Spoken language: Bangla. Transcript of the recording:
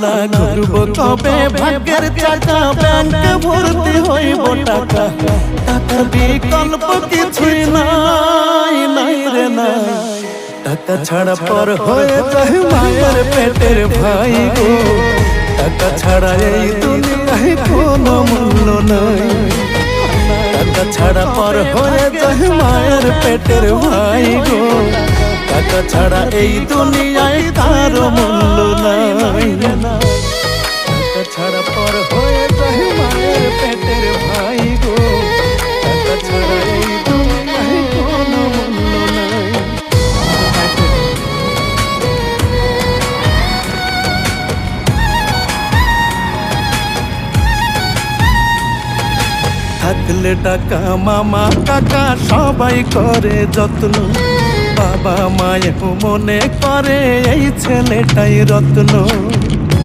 আল্লাহ ঘুরবো কবে ভাগ্যের চাকা ব্যাংকে ভর্তি হইব টাকা টাকার বিকল্প কিছুই নাই নাই রে নাই টাকা ছাড়া পর হয়ে যায় মায়ের পেটের ভাই গো টাকা ছাড়া এই দুনিয়ায় কোনো মূল্য নাই টাকা ছাড়া পর হয়ে যায় মায়ের পেটের ভাই গো টাকা ছাড়া এই দুনিয়ায় কারো মূল্য নাই টাকা ছাড়া পর হয়ে যায় মায়ের পেটের ভাই গো টাকা ছাড়া এই দুনিয়ায় কোনো মূল্য নাই থাকলে টাকা মামা কাকা সবাই করে যত্ন বাবা মায়ের মনে করে এই ছেলেটাই রত্ন